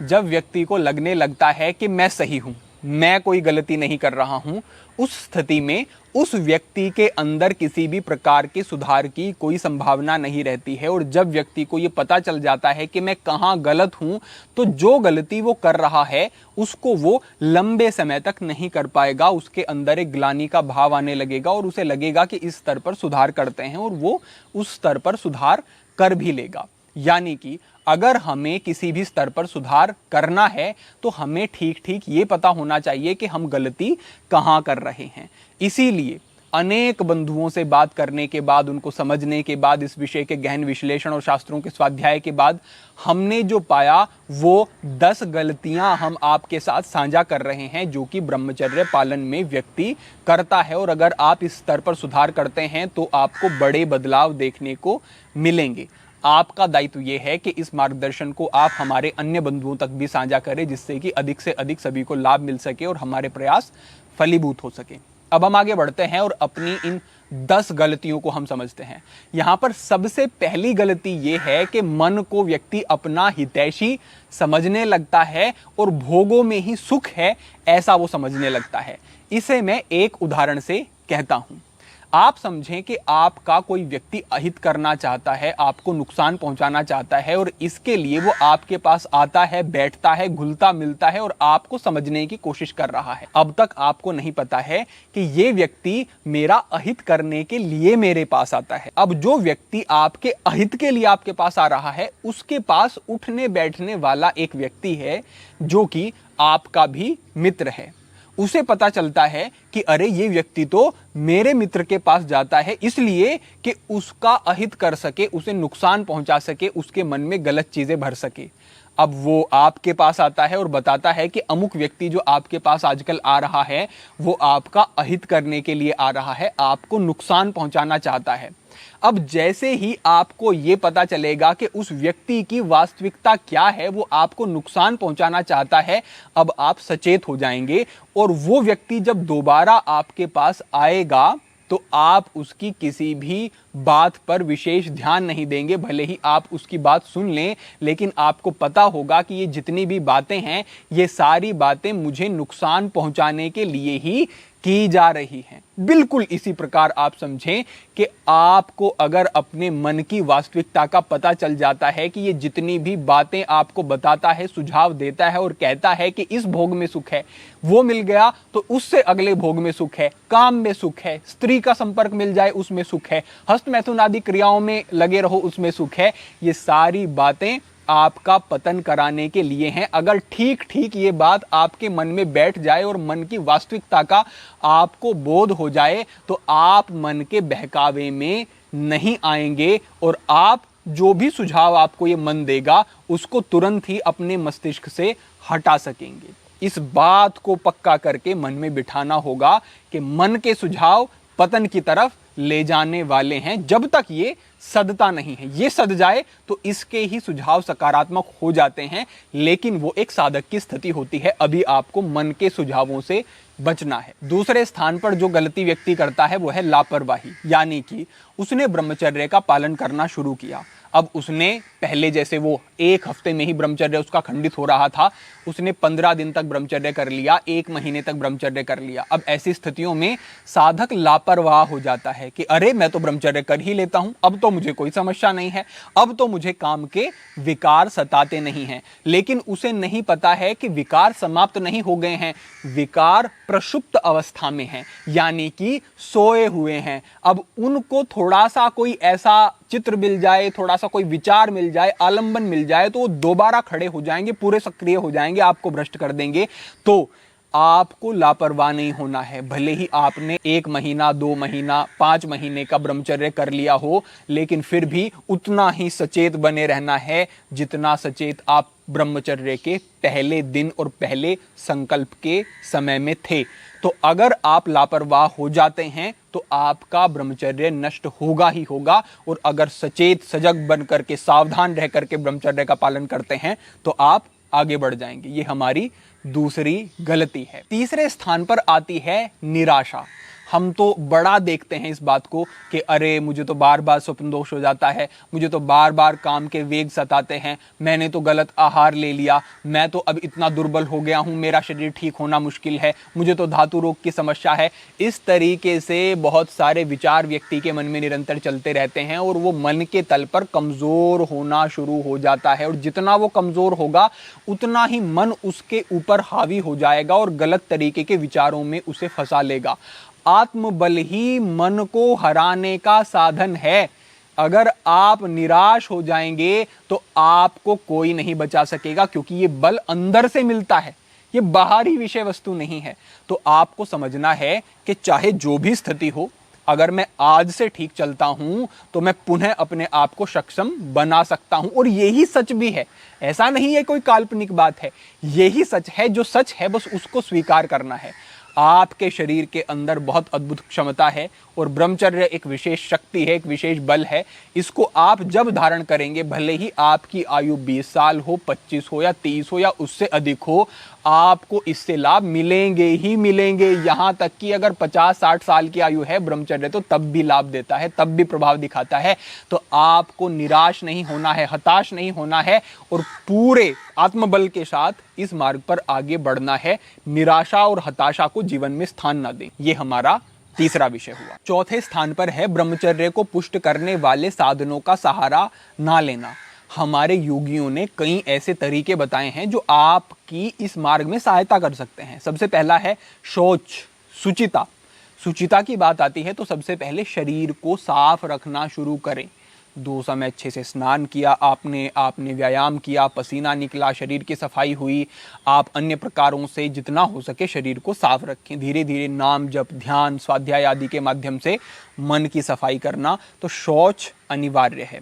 जब व्यक्ति को लगने लगता है कि मैं सही हूं, मैं कोई गलती नहीं कर रहा हूं, उस स्थिति में उस व्यक्ति के अंदर किसी भी प्रकार के सुधार की कोई संभावना नहीं रहती है। और जब व्यक्ति को ये पता चल जाता है कि मैं कहाँ गलत हूं, तो जो गलती वो कर रहा है उसको वो लंबे समय तक नहीं कर पाएगा। उसके अंदर एक ग्लानि का भाव आने लगेगा और उसे लगेगा कि इस स्तर पर सुधार करते हैं, और वो उस स्तर पर सुधार कर भी लेगा। यानी कि अगर हमें किसी भी स्तर पर सुधार करना है तो हमें ठीक ठीक ये पता होना चाहिए कि हम गलती कहाँ कर रहे हैं। इसीलिए अनेक बंधुओं से बात करने के बाद, उनको समझने के बाद, इस विषय के गहन विश्लेषण और शास्त्रों के स्वाध्याय के बाद हमने जो पाया वो 10 गलतियां हम आपके साथ साझा कर रहे हैं जो कि ब्रह्मचर्य पालन में व्यक्ति करता है। और अगर आप इस स्तर पर सुधार करते हैं तो आपको बड़े बदलाव देखने को मिलेंगे। आपका दायित्व यह है कि इस मार्गदर्शन को आप हमारे अन्य बंधुओं तक भी साझा करें, जिससे कि अधिक से अधिक सभी को लाभ मिल सके और हमारे प्रयास फलीभूत हो सके। अब हम आगे बढ़ते हैं और अपनी इन 10 गलतियों को हम समझते हैं। यहां पर सबसे पहली गलती यह है कि मन को व्यक्ति अपना हितैषी समझने लगता है और भोगों में ही सुख है ऐसा वो समझने लगता है। इसे मैं एक उदाहरण से कहता हूं। आप समझें कि आपका कोई व्यक्ति अहित करना चाहता है, आपको नुकसान पहुंचाना चाहता है, और इसके लिए वो आपके पास आता है, बैठता है, घुलता मिलता है और आपको समझने की कोशिश कर रहा है। अब तक आपको नहीं पता है कि ये व्यक्ति मेरा अहित करने के लिए मेरे पास आता है। अब जो व्यक्ति आपके अहित के लिए आपके पास आ रहा है, उसके पास उठने बैठने वाला एक व्यक्ति है जो कि आपका भी मित्र है। उसे पता चलता है कि अरे ये व्यक्ति तो मेरे मित्र के पास जाता है इसलिए कि उसका अहित कर सके, उसे नुकसान पहुंचा सके, उसके मन में गलत चीजें भर सके। अब वो आपके पास आता है और बताता है कि अमुक व्यक्ति जो आपके पास आजकल आ रहा है वो आपका अहित करने के लिए आ रहा है, आपको नुकसान पहुंचाना चाहता है। अब जैसे ही आपको ये पता चलेगा कि उस व्यक्ति की वास्तविकता क्या है, वो आपको नुकसान पहुंचाना चाहता है, अब आप सचेत हो जाएंगे और वो व्यक्ति जब दोबारा आपके पास आएगा तो आप उसकी किसी भी बात पर विशेष ध्यान नहीं देंगे। भले ही आप उसकी बात सुन लें, लेकिन आपको पता होगा कि ये जितनी भी बातें हैं ये सारी बातें मुझे नुकसान पहुंचाने के लिए ही की जा रही हैं। बिल्कुल इसी प्रकार आप समझें कि आपको अगर अपने मन की वास्तविकता का पता चल जाता है कि ये जितनी भी बातें आपको बताता है, सुझाव देता है और कहता है कि इस भोग में सुख है, वो मिल गया तो उससे अगले भोग में सुख है, काम में सुख है, स्त्री का संपर्क मिल जाए उसमें सुख है, हस्त मैथुन आदि क्रियाओं में लगे रहो उसमें सुख है, ये सारी बातें आपका पतन कराने के लिए हैं। अगर ठीक ठीक ये बात आपके मन में बैठ जाए और मन की वास्तविकता का आपको बोध हो जाए तो आप मन के बहकावे में नहीं आएंगे और आप जो भी सुझाव आपको ये मन देगा उसको तुरंत ही अपने मस्तिष्क से हटा सकेंगे। इस बात को पक्का करके मन में बिठाना होगा कि मन के सुझाव पतन की तरफ ले जाने वाले हैं। जब तक ये सदता नहीं है, ये सद जाए तो इसके ही सुझाव सकारात्मक हो जाते हैं, लेकिन वो एक साधक की स्थिति होती है। अभी आपको मन के सुझावों से बचना है। दूसरे स्थान पर जो गलती व्यक्ति करता है वो है लापरवाही, यानी कि उसने ब्रह्मचर्य का पालन करना शुरू किया। अब उसने पहले जैसे वो 1 हफ्ते में ही ब्रह्मचर्य उसका खंडित हो रहा था, उसने 15 दिन तक ब्रह्मचर्य कर लिया, 1 महीने तक ब्रह्मचर्य कर लिया। अब ऐसी स्थितियों में साधक लापरवाह हो जाता है कि अरे मैं तो ब्रह्मचर्य कर ही लेता हूं, अब तो मुझे कोई समस्या नहीं है, अब तो मुझे काम के विकार सताते नहीं हैं। लेकिन उसे नहीं पता है कि विकार समाप्त नहीं हो गए हैं, विकार प्रसुप्त अवस्था में हैं, यानी कि सोए हुए हैं। अब उनको थोड़ा सा कोई ऐसा चित्र मिल जाए, थोड़ा सा कोई विचार मिल जाए, आलंबन मिल जाए तो वो दोबारा खड़े हो जाएंगे, पूरे सक्रिय हो जाएंगे, आपको भ्रष्ट कर देंगे। तो आपको लापरवाह नहीं होना है। भले ही आपने 1 महीना, 2 महीना, 5 महीने का ब्रह्मचर्य कर लिया हो, लेकिन फिर भी उतना ही सचेत बने रहना है जितना सचेत आप ब्रह्मचर्य के पहले दिन और पहले संकल्प के समय में थे। तो अगर आप लापरवाह हो जाते हैं तो आपका ब्रह्मचर्य नष्ट होगा ही होगा। और अगर सचेत सजग बन करके, सावधान रह करके ब्रह्मचर्य का पालन करते हैं तो आप आगे बढ़ जाएंगे। ये हमारी दूसरी गलती है। तीसरे स्थान पर आती है निराशा। हम तो बड़ा देखते हैं इस बात को कि अरे मुझे तो बार बार स्वप्न दोष हो जाता है, मुझे तो बार बार काम के वेग सताते हैं, मैंने तो गलत आहार ले लिया, मैं तो अब इतना दुर्बल हो गया हूँ, मेरा शरीर ठीक होना मुश्किल है, मुझे तो धातु रोग की समस्या है। इस तरीके से बहुत सारे विचार व्यक्ति के मन में निरंतर चलते रहते हैं और वो मन के तल पर कमज़ोर होना शुरू हो जाता है। और जितना वो कमज़ोर होगा उतना ही मन उसके ऊपर हावी हो जाएगा और गलत तरीके के विचारों में उसे फंसा लेगा। आत्मबल ही मन को हराने का साधन है। अगर आप निराश हो जाएंगे तो आपको कोई नहीं बचा सकेगा, क्योंकि ये बल अंदर से मिलता है, ये बाहरी विषय वस्तु नहीं है। तो आपको समझना है कि चाहे जो भी स्थिति हो, अगर मैं आज से ठीक चलता हूं तो मैं पुनः अपने आप को सक्षम बना सकता हूं। और यही सच भी है, ऐसा नहीं है कोई काल्पनिक बात है, यही सच है। जो सच है बस उसको स्वीकार करना है। आपके शरीर के अंदर बहुत अद्भुत क्षमता है और ब्रह्मचर्य एक विशेष शक्ति है, एक विशेष बल है। इसको आप जब धारण करेंगे, भले ही आपकी आयु 20 साल हो, 25 हो या 30 हो या उससे अधिक हो, आपको इससे लाभ मिलेंगे ही मिलेंगे। यहाँ तक कि अगर 50-60 साल की आयु है, ब्रह्मचर्य तो तब भी लाभ देता है, तब भी प्रभाव दिखाता है। तो आपको निराश नहीं होना है, हताश नहीं होना है और पूरे आत्मबल के साथ इस मार्ग पर आगे बढ़ना है। निराशा और हताशा को जीवन में स्थान ना दें। ये हमारा तीसरा विषय हुआ। चौथे स्थान पर है ब्रह्मचर्य को पुष्ट करने वाले साधनों का सहारा ना लेना। हमारे योगियों ने कई ऐसे तरीके बताए हैं जो आपकी इस मार्ग में सहायता कर सकते हैं। सबसे पहला है शौच, शुचिता। शुचिता की बात आती है तो सबसे पहले शरीर को साफ रखना शुरू करें। 2 समय अच्छे से स्नान किया आपने व्यायाम किया, पसीना निकला, शरीर की सफाई हुई। आप अन्य प्रकारों से जितना हो सके शरीर को साफ रखें। धीरे धीरे नाम जप, ध्यान, स्वाध्याय आदि के माध्यम से मन की सफाई करना। तो शौच अनिवार्य है।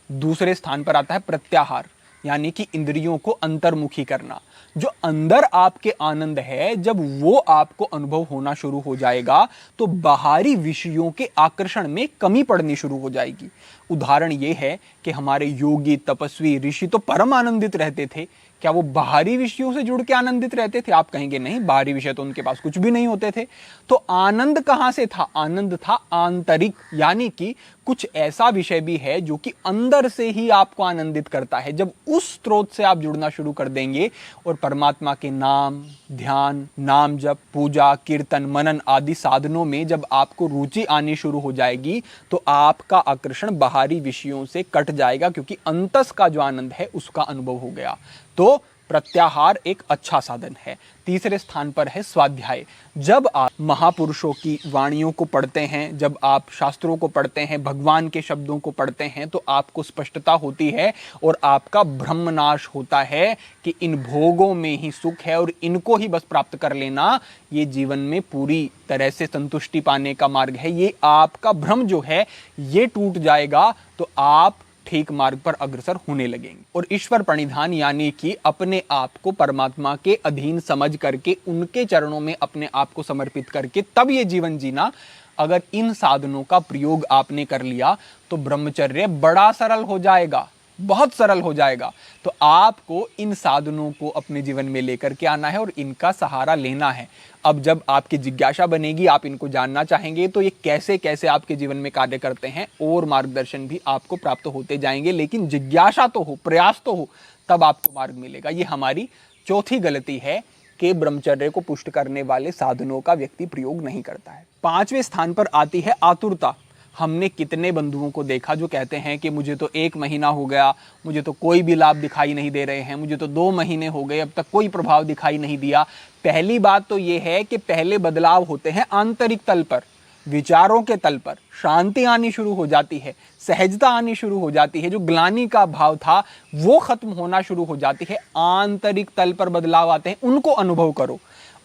दूसरे स्थान पर आता है प्रत्याहार, यानी कि इंद्रियों को अंतर्मुखी करना। जो अंदर आपके आनंद है, जब वो आपको अनुभव होना शुरू हो जाएगा तो बाहरी विषयों के आकर्षण में कमी पड़नी शुरू हो जाएगी। उदाहरण ये है कि हमारे योगी, तपस्वी, ऋषि तो परम आनंदित रहते थे। क्या वो बाहरी विषयों से जुड़ के आनंदित रहते थे? आप कहेंगे नहीं, बाहरी विषय तो उनके पास कुछ भी नहीं होते थे। तो आनंद कहां से था? आनंद था आंतरिक, यानी कि कुछ ऐसा विषय भी है जो कि अंदर से ही आपको आनंदित करता है। जब उस स्रोत से आप जुड़ना शुरू कर देंगे और परमात्मा के नाम, ध्यान, नाम जप, पूजा, कीर्तन, मनन आदि साधनों में जब आपको रुचि आनी शुरू हो जाएगी तो आपका आकर्षण बाहरी विषयों से कट जाएगा, क्योंकि अंतस का जो आनंद है उसका अनुभव हो गया। तो प्रत्याहार एक अच्छा साधन है। तीसरे स्थान पर है स्वाध्याय। जब आप महापुरुषों की वाणियों को पढ़ते हैं, जब आप शास्त्रों को पढ़ते हैं, भगवान के शब्दों को पढ़ते हैं, तो आपको स्पष्टता होती है और आपका भ्रमनाश होता है कि इन भोगों में ही सुख है और इनको ही बस प्राप्त कर लेना ये जीवन में पूरी तरह से संतुष्टि पाने का मार्ग है। ये आपका भ्रम जो है ये टूट जाएगा तो आप ठीक मार्ग पर अग्रसर होने लगेंगे। और ईश्वर प्रणिधान, यानी कि अपने आप को परमात्मा के अधीन समझ करके उनके चरणों में अपने आप को समर्पित करके तब ये जीवन जीना। अगर इन साधनों का प्रयोग आपने कर लिया तो ब्रह्मचर्य बड़ा सरल हो जाएगा, बहुत सरल हो जाएगा। तो आपको इन साधनों को अपने जीवन में लेकर के आना है और इनका सहारा लेना है। अब जब आपकी जिज्ञासा बनेगी, आप इनको जानना चाहेंगे तो ये कैसे कैसे आपके जीवन में कार्य करते हैं और मार्गदर्शन भी आपको प्राप्त होते जाएंगे। लेकिन जिज्ञासा तो हो, प्रयास तो हो, तब आपको मार्ग मिलेगा। ये हमारी चौथी गलती है कि ब्रह्मचर्य को पुष्ट करने वाले साधनों का व्यक्ति प्रयोग नहीं करता है। 5वें स्थान पर आती है आतुरता। हमने कितने बंधुओं को देखा जो कहते हैं कि मुझे तो 1 महीना हो गया, मुझे तो कोई भी लाभ दिखाई नहीं दे रहे हैं, मुझे तो 2 महीने हो गए, अब तक कोई प्रभाव दिखाई नहीं दिया। पहली बात तो ये है कि पहले बदलाव होते हैं आंतरिक तल पर, विचारों के तल पर। शांति आनी शुरू हो जाती है, सहजता आनी शुरू हो जाती है, जो ग्लानि का भाव था वो खत्म होना शुरू हो जाती है। आंतरिक तल पर बदलाव आते हैं, उनको अनुभव करो।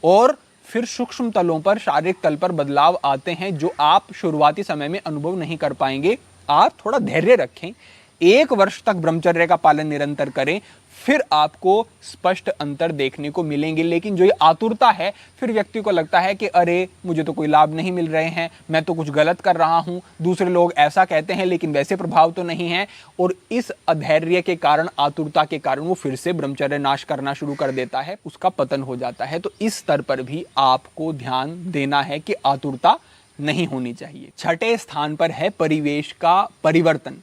और फिर सूक्ष्म तलों पर, शारीरिक तल पर बदलाव आते हैं जो आप शुरुआती समय में अनुभव नहीं कर पाएंगे। आप थोड़ा धैर्य रखें, 1 वर्ष तक ब्रह्मचर्य का पालन निरंतर करें, फिर आपको स्पष्ट अंतर देखने को मिलेंगे। लेकिन जो ये आतुरता है, फिर व्यक्ति को लगता है कि अरे मुझे तो कोई लाभ नहीं मिल रहे हैं, मैं तो कुछ गलत कर रहा हूं, दूसरे लोग ऐसा कहते हैं लेकिन वैसे प्रभाव तो नहीं है। और इस अधैर्य के कारण, आतुरता के कारण वो फिर से ब्रह्मचर्य नाश करना शुरू कर देता है, उसका पतन हो जाता है। तो इस स्तर पर भी आपको ध्यान देना है कि आतुरता नहीं होनी चाहिए। छठे स्थान पर है परिवेश का परिवर्तन।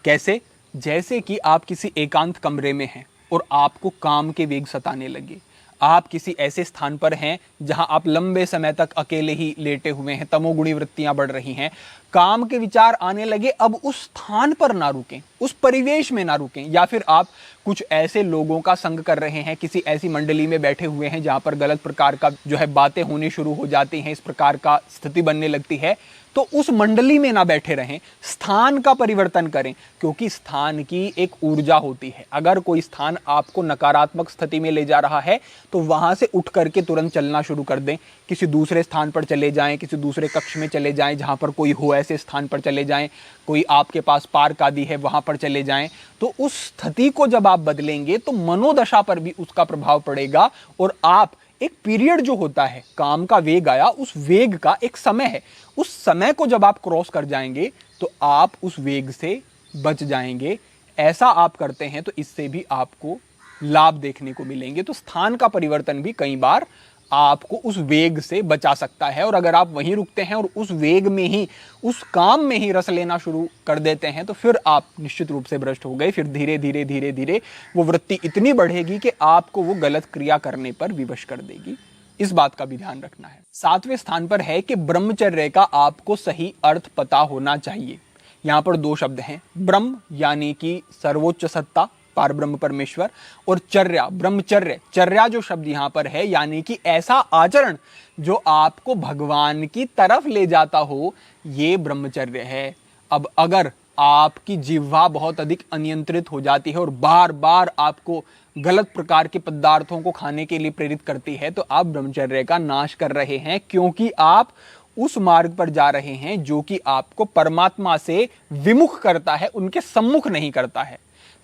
कैसे? जैसे कि आप किसी एकांत कमरे में हैं और आपको काम के वेग सताने लगे। आप किसी ऐसे स्थान पर हैं जहां आप लंबे समय तक अकेले ही लेटे हुए हैं, तमोगुणी वृत्तियां बढ़ रही हैं, काम के विचार आने लगे। अब उस स्थान पर ना रुकें, उस परिवेश में ना रुकें। या फिर आप कुछ ऐसे लोगों का संग कर रहे हैं, किसी ऐसी मंडली में बैठे हुए हैं जहां पर गलत प्रकार का जो है बातें होनी शुरू हो जाती हैं, इस प्रकार का स्थिति बनने लगती है, तो उस मंडली में ना बैठे रहें, स्थान का परिवर्तन करें। क्योंकि स्थान की एक ऊर्जा होती है। अगर कोई स्थान आपको नकारात्मक स्थिति में ले जा रहा है तो वहां से उठ करके तुरंत चलना शुरू कर दें। किसी दूसरे स्थान पर चले जाएं, किसी दूसरे कक्ष में चले जाएं जहां पर कोई हो, ऐसे स्थान पर चले जाएं, कोई आपके पास पार्क आदि है वहां पर चले जाएं। तो उस स्थिति को जब आप बदलेंगे तो मनोदशा पर भी उसका प्रभाव पड़ेगा और आप एक पीरियड जो होता है, काम का वेग आया, उस वेग का एक समय है, उस समय को जब आप क्रॉस कर जाएंगे तो आप उस वेग से बच जाएंगे। ऐसा आप करते हैं तो इससे भी आपको लाभ देखने को मिलेंगे। तो स्थान का परिवर्तन भी कई बार आपको उस वेग से बचा सकता है। और अगर आप वहीं रुकते हैं और उस वेग में ही, उस काम में ही रस लेना शुरू कर देते हैं तो फिर आप निश्चित रूप से भ्रष्ट हो गए। फिर धीरे धीरे धीरे धीरे वो वृत्ति इतनी बढ़ेगी कि आपको वो गलत क्रिया करने पर विवश कर देगी। इस बात का भी ध्यान रखना है। सातवें स्थान पर है कि ब्रह्मचर्य का आपको सही अर्थ पता होना चाहिए। यहां पर दो शब्द हैं, ब्रह्म यानी कि सर्वोच्च सत्ता, पारब्रह्म परमेश्वर, और चर्या, ब्रह्मचर्य। चर्या जो शब्द यहां पर है यानी कि ऐसा आचरण जो आपको भगवान की तरफ ले जाता हो, ये ब्रह्मचर्य है। अब अगर आपकी जिह्वा बहुत अधिक अनियंत्रित हो जाती है और बार बार आपको गलत प्रकार के पदार्थों को खाने के लिए प्रेरित करती है तो आप ब्रह्मचर्य का नाश कर रहे हैं, क्योंकि आप उस मार्ग पर जा रहे हैं जो कि आपको परमात्मा से विमुख करता है, उनके सम्मुख नहीं करता है।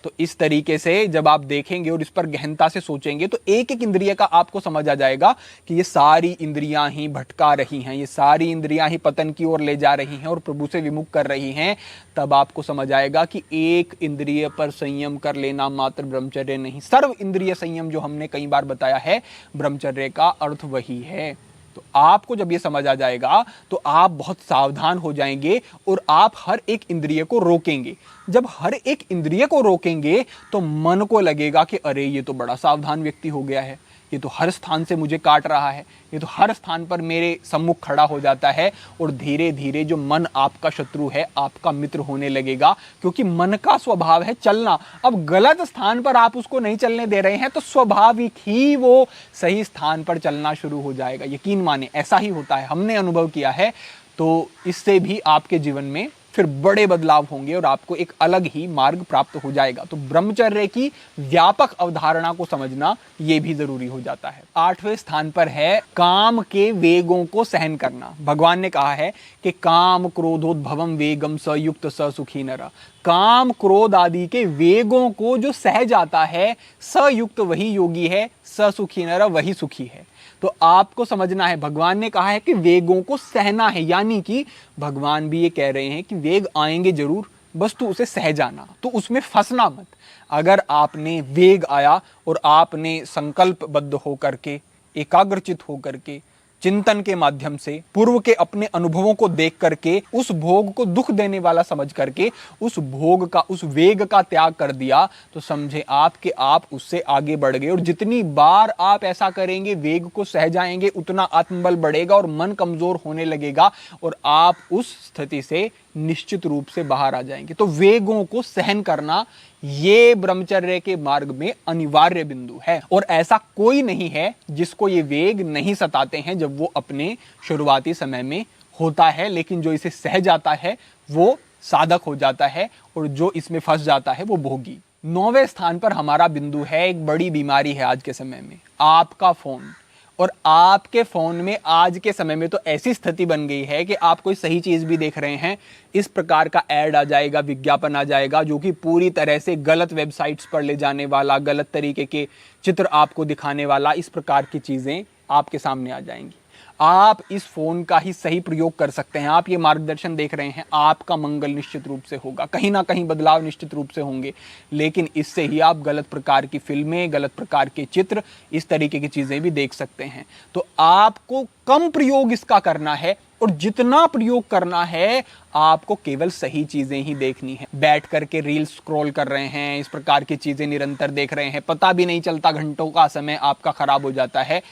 तो इस तरीके से जब आप देखेंगे और इस पर गहनता से सोचेंगे तो एक एक इंद्रिय का आपको समझ आ जाएगा कि ये सारी इंद्रियां ही भटका रही हैं, ये सारी इंद्रियां ही पतन की ओर ले जा रही हैं और प्रभु से विमुख कर रही हैं। तब आपको समझ आएगा कि एक इंद्रिय पर संयम कर लेना मात्र ब्रह्मचर्य नहीं, सर्व इंद्रिय संयम जो हमने कई बार बताया है, ब्रह्मचर्य का अर्थ वही है। तो आपको जब ये समझ आ जाएगा तो आप बहुत सावधान हो जाएंगे और आप हर एक इंद्रिय को रोकेंगे। जब हर एक इंद्रिय को रोकेंगे तो मन को लगेगा कि अरे ये तो बड़ा सावधान व्यक्ति हो गया है, ये तो हर स्थान से मुझे काट रहा है, ये तो हर स्थान पर मेरे सम्मुख खड़ा हो जाता है। और धीरे धीरे जो मन आपका शत्रु है आपका मित्र होने लगेगा, क्योंकि मन का स्वभाव है चलना। अब गलत स्थान पर आप उसको नहीं चलने दे रहे हैं तो स्वाभाविक ही वो सही स्थान पर चलना शुरू हो जाएगा। यकीन माने ऐसा ही होता है, हमने अनुभव किया है। तो इससे भी आपके जीवन में फिर बड़े बदलाव होंगे और आपको एक अलग ही मार्ग प्राप्त हो जाएगा। तो ब्रह्मचर्य की व्यापक अवधारणा को समझना ये भी जरूरी हो जाता है। आठवें स्थान पर है काम के वेगों को सहन करना। भगवान ने कहा है कि काम क्रोधोद्भवम वेगम स युक्त स सुखी नर। काम क्रोध आदि के वेगों को जो सह जाता है, स युक्त वही योगी है, स सुखी नर वही सुखी है। तो आपको समझना है, भगवान ने कहा है कि वेगों को सहना है, यानी कि भगवान भी ये कह रहे हैं कि वेग आएंगे जरूर, बस तू उसे सह जाना, तो उसमें फंसना मत। अगर आपने वेग आया और आपने संकल्पबद्ध होकर के, एकाग्रचित होकर के, चिंतन के माध्यम से पूर्व के अपने अनुभवों को देख करके उस भोग को दुख देने वाला समझ करके उस भोग का, उस वेग का त्याग कर दिया, तो समझे आप कि आप उससे आगे बढ़ गए। और जितनी बार आप ऐसा करेंगे, वेग को सह जाएंगे, उतना आत्मबल बढ़ेगा और मन कमजोर होने लगेगा और आप उस स्थिति से निश्चित रूप से बाहर आ जाएंगे। तो वेगों को सहन करना ये ब्रह्मचर्य के मार्ग में अनिवार्य बिंदु है। और ऐसा कोई नहीं है जिसको ये वेग नहीं सताते हैं जब वो अपने शुरुआती समय में होता है, लेकिन जो इसे सह जाता है वो साधक हो जाता है और जो इसमें फंस जाता है वो भोगी। 9वें स्थान पर हमारा बिंदु है, एक बड़ी बीमारी है आज के समय में, आपका फोन। और आपके फोन में आज के समय में तो ऐसी स्थिति बन गई है कि आप कोई सही चीज भी देख रहे हैं, इस प्रकार का ऐड आ जाएगा, विज्ञापन आ जाएगा जो कि पूरी तरह से गलत वेबसाइट्स पर ले जाने वाला, गलत तरीके के चित्र आपको दिखाने वाला, इस प्रकार की चीजें आपके सामने आ जाएंगी। आप इस फोन का ही सही प्रयोग कर सकते हैं। आप ये मार्गदर्शन देख रहे हैं, आपका मंगल निश्चित रूप से होगा, कहीं ना कहीं बदलाव निश्चित रूप से होंगे, लेकिन इससे ही आप गलत प्रकार की फिल्में, गलत प्रकार के चित्र, इस तरीके की चीजें भी देख सकते हैं। तो आपको कम प्रयोग इसका करना है, और जितना प्रयोग करना है आपको केवल सही चीजें ही देखनी है। बैठ करके रील्स स्क्रॉल कर रहे हैं, इस प्रकार की चीजें निरंतर देख रहे हैं, पता भी नहीं चलता घंटों का समय आपका खराब हो जाता है।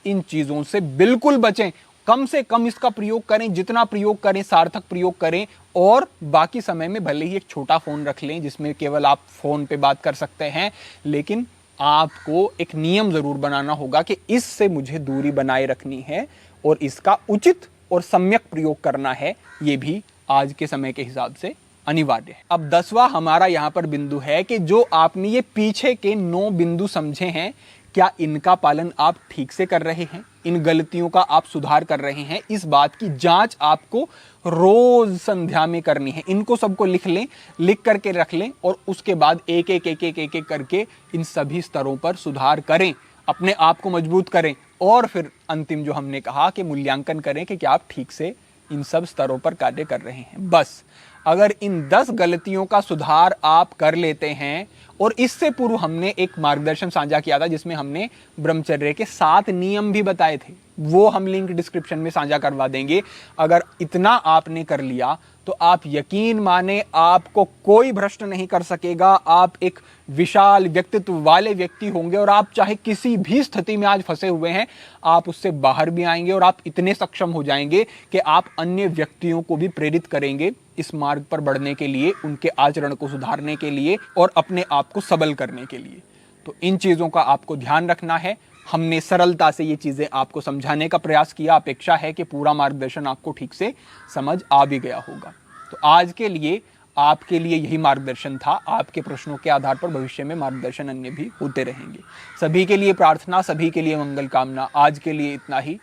इन चीजों से बिल्कुल बचें, कम से कम इसका प्रयोग करें, जितना प्रयोग करें सार्थक प्रयोग करें, और बाकी समय में भले ही एक छोटा फोन रख लें जिसमें केवल आप फोन पे बात कर सकते हैं, लेकिन आपको एक नियम जरूर बनाना होगा कि इससे मुझे दूरी बनाए रखनी है और इसका उचित और सम्यक प्रयोग करना है। ये भी आज के समय के हिसाब से अनिवार्य है। अब 10वां हमारा यहां पर बिंदु है कि जो आपने ये पीछे के 9 बिंदु समझे हैं, क्या इनका पालन आप ठीक से कर रहे हैं? इन गलतियों का आप सुधार कर रहे हैं? इस बात की जांच आपको रोज संध्या में करनी है। इनको सबको लिख लें, लिख करके रख लें, और उसके बाद एक एक करके इन सभी स्तरों पर सुधार करें, अपने आप को मजबूत करें, और फिर अंतिम जो हमने कहा कि मूल्यांकन करें कि क्या आप ठीक से इन सब स्तरों पर कार्य कर रहे हैं। बस अगर इन 10 गलतियों का सुधार आप कर लेते हैं, और इससे पूर्व हमने एक मार्गदर्शन साझा किया था जिसमें हमने ब्रह्मचर्य के 7 नियम भी बताए थे, वो हम लिंक डिस्क्रिप्शन में साझा करवा देंगे। अगर इतना आपने कर लिया तो आप यकीन माने आपको कोई भ्रष्ट नहीं कर सकेगा। आप एक विशाल व्यक्तित्व वाले व्यक्ति होंगे, और आप चाहे किसी भी स्थिति में आज फंसे हुए हैं, आप उससे बाहर भी आएंगे, और आप इतने सक्षम हो जाएंगे कि आप अन्य व्यक्तियों को भी प्रेरित करेंगे इस मार्ग पर बढ़ने के लिए, उनके आचरण को सुधारने के लिए, और अपने आप को सबल करने के लिए। तो इन चीजों का आपको ध्यान रखना है। हमने सरलता से ये चीजें आपको समझाने का प्रयास किया। अपेक्षा है कि पूरा मार्गदर्शन आपको ठीक से समझ आ भी गया होगा। तो आज के लिए आपके लिए यही मार्गदर्शन था। आपके प्रश्नों के आधार पर भविष्य में मार्गदर्शन अन्य भी होते रहेंगे। सभी के लिए प्रार्थना, सभी के लिए मंगल कामना। आज के लिए इतना ही।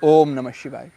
ओम नमः शिवाय।